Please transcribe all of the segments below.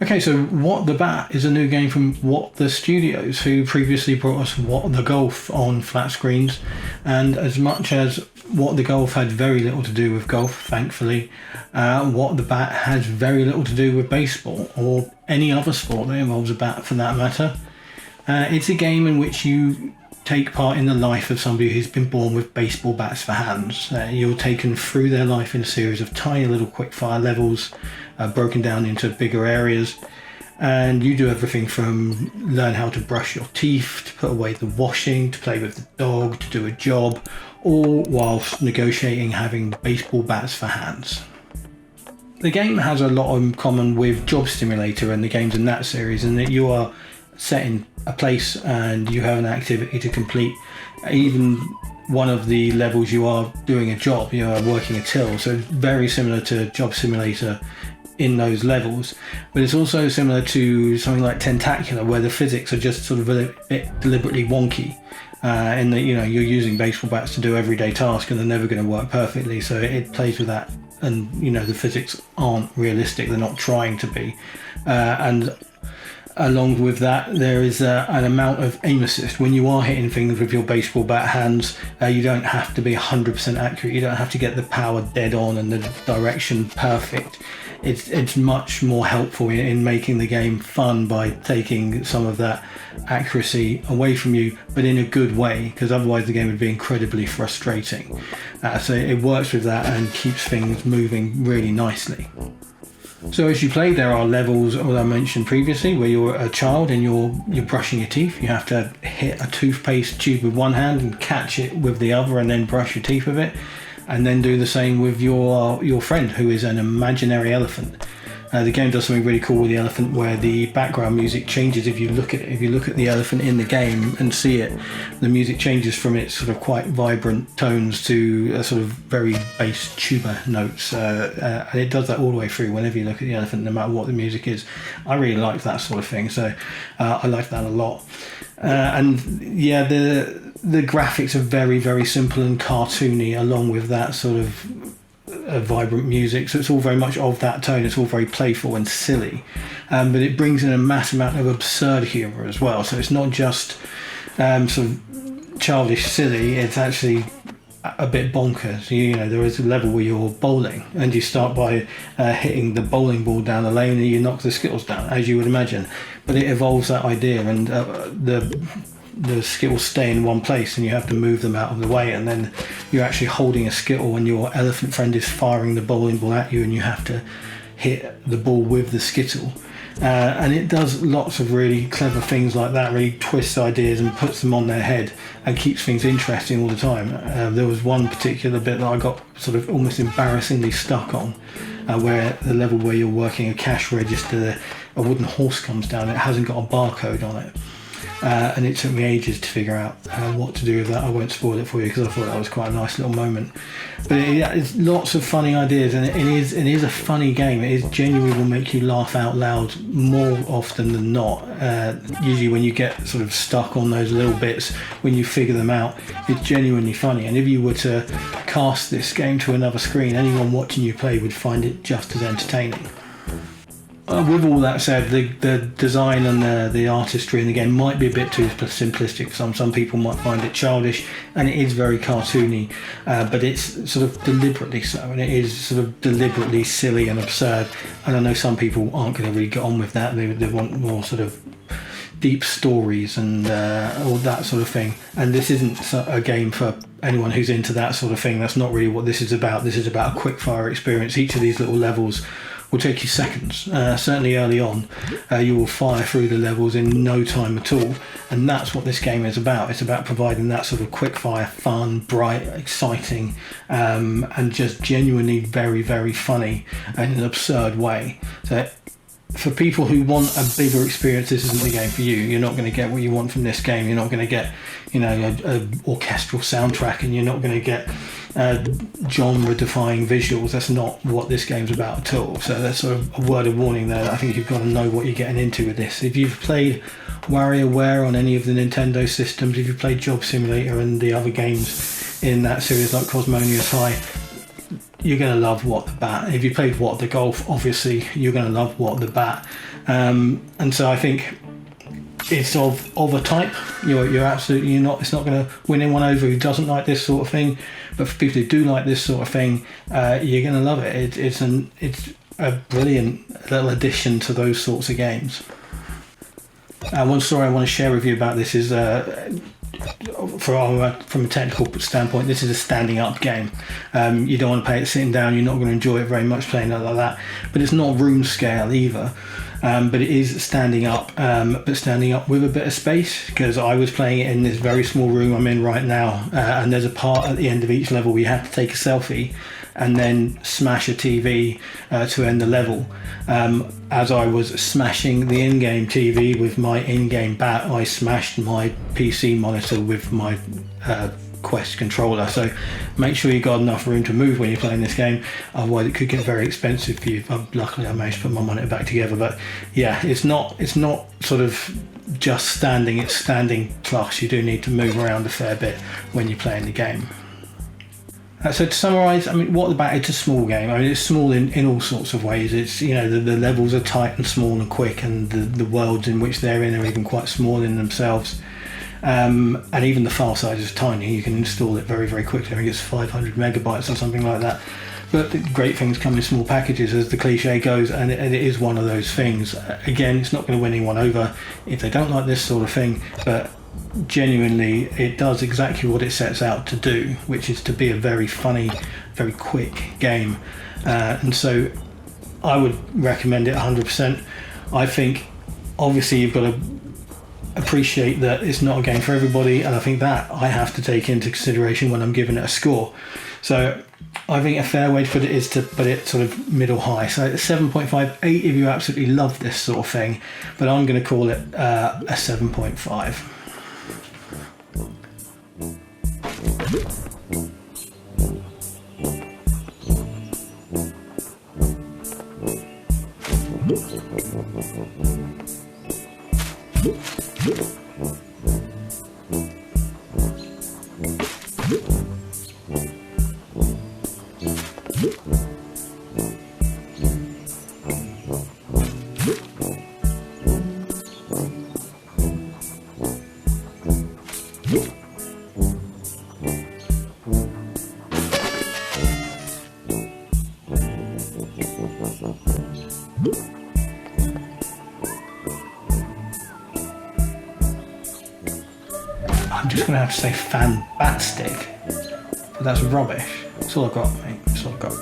Okay, so What the Bat is a new game from What the Studios, who previously brought us What the Golf on flat screens. And as much as What the Golf had very little to do with golf, thankfully, What the Bat has very little to do with baseball or any other sport that involves a bat for that matter. It's a game in which you take part in the life of somebody who's been born with baseball bats for hands. You're taken through their life in a series of tiny little quickfire levels, broken down into bigger areas, and you do everything from learn how to brush your teeth, to put away the washing, to play with the dog, to do a job, all whilst negotiating having baseball bats for hands. The game has a lot in common with Job Simulator and the games in that series, in that you are set in a place and you have an activity to complete. Even one of the levels you are doing a job, you are working a till, so very similar to Job Simulator in those levels. But it's also similar to something like Tentacular, where the physics are just sort of a bit deliberately wonky, in that you're using baseball bats to do everyday tasks and they're never going to work perfectly, so it plays with that. And the physics aren't realistic, they're not trying to be, and along with that, there is an amount of aim assist. When you are hitting things with your baseball bat hands, you don't have to be 100% accurate. You don't have to get the power dead on and the direction perfect. It's much more helpful in making the game fun by taking some of that accuracy away from you, but in a good way, because otherwise the game would be incredibly frustrating. So it works with that and keeps things moving really nicely. So as you play, there are levels, as I mentioned previously, where you're a child and you're brushing your teeth. You have to hit a toothpaste tube with one hand and catch it with the other, and then brush your teeth with it, and then do the same with your friend, who is an imaginary elephant. The game does something really cool with the elephant, where the background music changes if you look at it. If you look at the elephant in the game and see it, the music changes from its sort of quite vibrant tones to a sort of very bass tuba notes, and it does that all the way through whenever you look at the elephant, no matter what the music is. I really like that sort of thing, so I like that a lot. And yeah, the graphics are very, very simple and cartoony, along with that sort of vibrant music, so it's all very much of that tone. It's all very playful and silly, but it brings in a massive amount of absurd humour as well, so it's not just sort of childish silly, it's actually a bit bonkers. There is a level where you're bowling and you start by hitting the bowling ball down the lane and you knock the skittles down, as you would imagine, but it evolves that idea, and the skittles stay in one place and you have to move them out of the way, and then you're actually holding a skittle and your elephant friend is firing the bowling ball at you and you have to hit the ball with the skittle. And it does lots of really clever things like that, really twists ideas and puts them on their head and keeps things interesting all the time. There was one particular bit that I got sort of almost embarrassingly stuck on, where the level where you're working a cash register, a wooden horse comes down, it hasn't got a barcode on it. And it took me ages to figure out what to do with that. I won't spoil it for you because I thought that was quite a nice little moment. But it's lots of funny ideas, and it is a funny game. It is genuinely will make you laugh out loud more often than not. Usually when you get sort of stuck on those little bits, when you figure them out, it's genuinely funny. And if you were to cast this game to another screen, anyone watching you play would find it just as entertaining. With all that said, the design and the artistry in the game might be a bit too simplistic for some people might find it childish, and it is very cartoony, but it's sort of deliberately so, and it is sort of deliberately silly and absurd, and I know some people aren't going to really get on with that. They want more sort of deep stories and all that sort of thing, and this isn't a game for anyone who's into that sort of thing. That's not really what this is about. This is about a quickfire experience. Each of these little levels will take you seconds. Certainly early on, you will fire through the levels in no time at all, and that's what this game is about. It's about providing that sort of quickfire, fun, bright, exciting, and just genuinely very, very funny in an absurd way. So for people who want a bigger experience, this isn't the game for you. You're not going to get what you want from this game. You're not going to get, an orchestral soundtrack, and you're not going to get genre-defying visuals. That's not what this game's about at all. So that's sort of a word of warning there. I think you've got to know what you're getting into with this. If you've played WarioWare on any of the Nintendo systems, if you've played Job Simulator and the other games in that series like Cosmonious High, you're going to love What the Bat. If you played What the Golf, obviously you're going to love What the Bat. And so I think it's of a type. You're absolutely not. It's not going to win anyone over who doesn't like this sort of thing. But for people who do like this sort of thing, you're going to love it. It's a brilliant little addition to those sorts of games. One story I want to share with you about this is, from a technical standpoint, this is a standing up game. You don't want to play it sitting down. You're not going to enjoy it very much playing it like that. But it's not room scale either. But it is standing up, but standing up with a bit of space, because I was playing it in this very small room I'm in right now, and there's a part at the end of each level where you have to take a selfie and then smash a TV to end the level. As I was smashing the in-game TV with my in-game bat, I smashed my PC monitor with my Quest controller. So make sure you've got enough room to move when you're playing this game, otherwise it could get very expensive for you. Luckily I managed to put my monitor back together, but yeah, it's not sort of just standing, it's standing plus. You do need to move around a fair bit when you're playing the game. So to summarise, I mean, What the Bat, it's a small game. I mean, it's small in all sorts of ways. It's, you know, the levels are tight and small and quick, and the worlds in which they're in are even quite small in themselves. And even the file size is tiny. You can install it very, very quickly. I think it's 500 megabytes or something like that. But the great things come in small packages, as the cliche goes, and it is one of those things. Again, it's not going to win anyone over if they don't like this sort of thing, but genuinely it does exactly what it sets out to do, which is to be a very funny, very quick game. And so I would recommend it 100%. I think obviously you've got to appreciate that it's not a game for everybody, and I think that I have to take into consideration when I'm giving it a score. So I think a fair way to put it is to put it sort of middle high. So 7.5, 8 if you absolutely love this sort of thing, but I'm going to call it a 7.5. I'm just going to have to say fantastic, but that's rubbish. That's all I've got, mate. That's all I've got.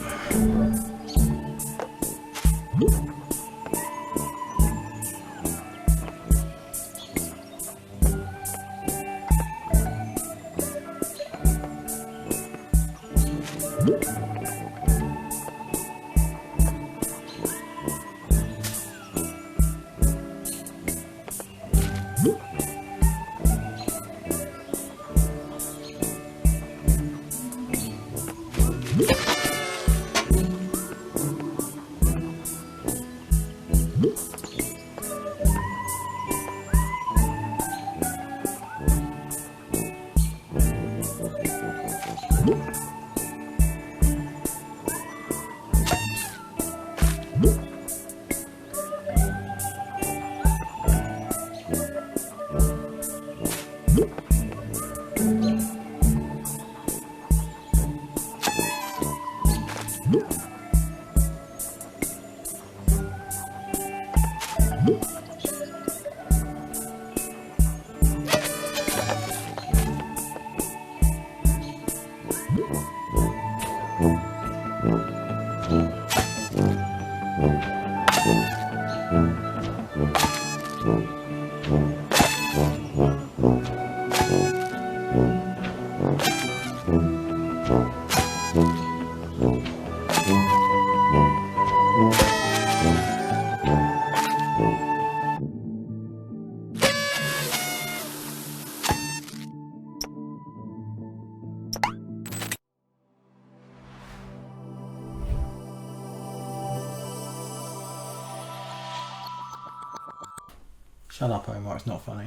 Shut up, Omar, it's not funny.